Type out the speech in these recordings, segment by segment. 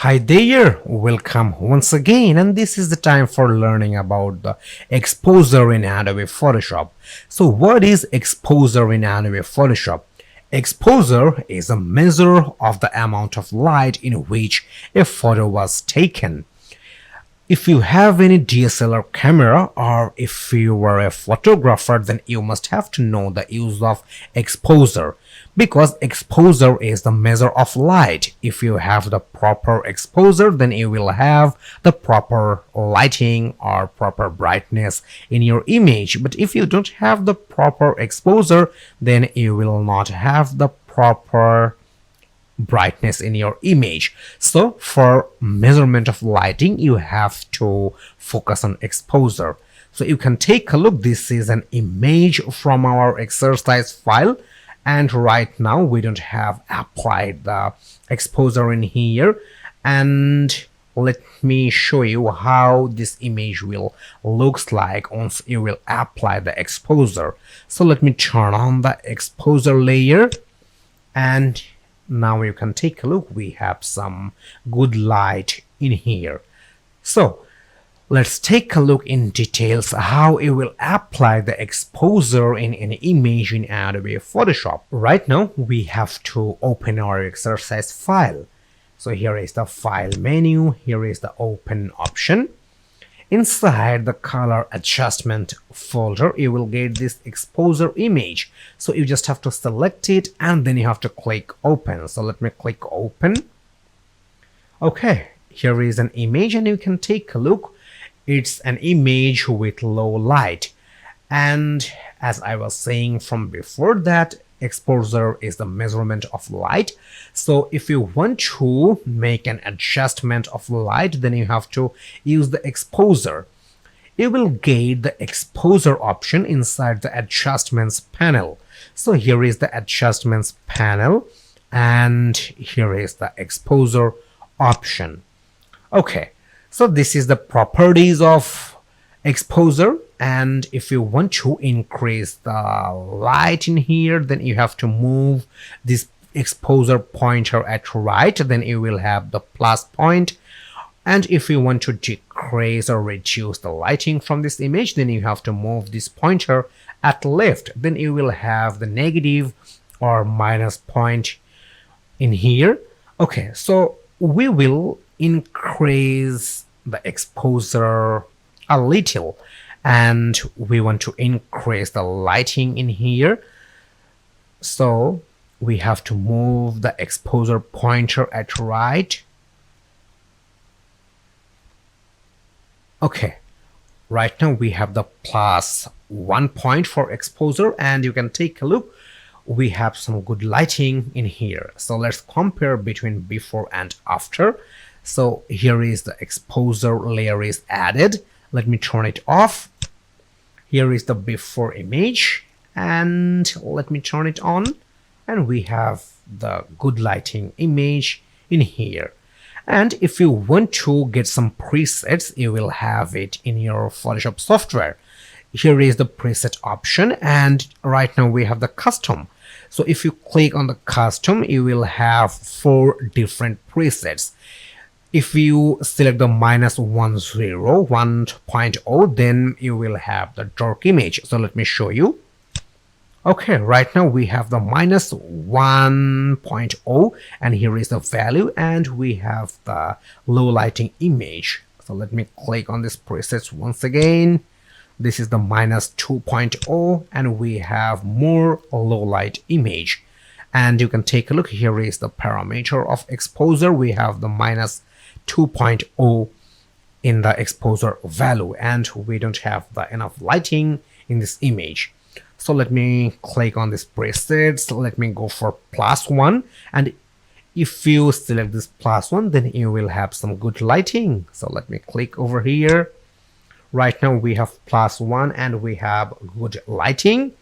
Hi there, welcome once again, and this is the time for learning about the exposure in Adobe Photoshop. So what is exposure in Adobe Photoshop? Exposure is a measure of the amount of light in which a photo was taken. If you have any DSLR camera or if you were a photographer, then you must have to know the use of exposure, because exposure is the measure of light. If you have the proper exposure, then you will have the proper lighting or proper brightness in your image. But if you don't have the proper exposure, then you will not have the proper brightness in your image. So for measurement of lighting, you have to focus on exposure. So you can take a look. This is an image from our exercise file, and right now we don't have applied the exposure in here. And let me show you how this image will looks like once you will apply the exposure. So let me turn on the exposure layer, and now you can take a look. We have some good light in here. So let's take a look in details how you will apply the exposure in an image in Adobe Photoshop. Right now we have to open our exercise file. So here is the file menu, here is the open option. Inside the color adjustment folder, you will get this exposure image. So you just have to select it and then you have to click open. So let me click open. Okay, here is an image and you can take a look. It's an image with low light. And as I was saying from before, that exposure is the measurement of light. So if you want to make an adjustment of light, then you have to use the exposure. You will get the exposure option inside the adjustments panel. So here is the adjustments panel and here is the exposure option. Okay, so this is the properties of exposure. And if you want to increase the light in here, then you have to move this exposure pointer at right, then you will have the plus point. And if you want to decrease or reduce the lighting from this image, then you have to move this pointer at left, then you will have the negative or minus point in here. Okay, so we will increase the exposure a little, and we want to increase the lighting in here. So we have to move the exposure pointer at right. Okay, right now we have the +1 point for exposure, and you can take a look. We have some good lighting in here. So let's compare between before and after. So here is the exposure layer is added. Let me turn it off. Here is the before image and let me turn it on, and we have the good lighting image in here. And if you want to get some presets, you will have it in your Photoshop software. Here is the preset option, and right now we have the custom. So if you click on the custom, you will have 4 different presets. If you select the -1.0, then you will have the dark image. So let me show you. Okay, right now we have the -1.0 and here is the value, and we have the low lighting image. So let me click on this presets once again. This is the -2.0 and we have more low light image. And you can take a look. Here is the parameter of exposure. We have the -2.0 in the exposure value, and we don't have the enough lighting in this image. So let me click on this presets. Let me go for +1, and if you select this +1, then you will have some good lighting. So let me click over here. Right now we have +1 and we have good lighting.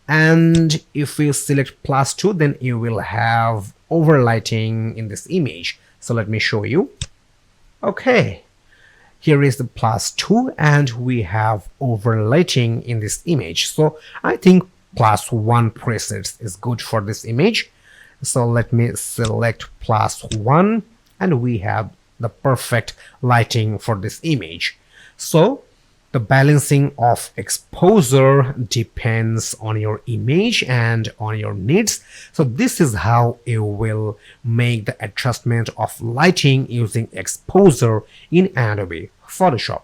And if you select +2, then you will have overlighting in this image. So let me show you. Okay, here is the +2 and we have overlighting in this image. So I think +1 presets is good for this image. So let me select +1 and we have the perfect lighting for this image. So the balancing of exposure depends on your image and on your needs. So this is how you will make the adjustment of lighting using exposure in Adobe Photoshop.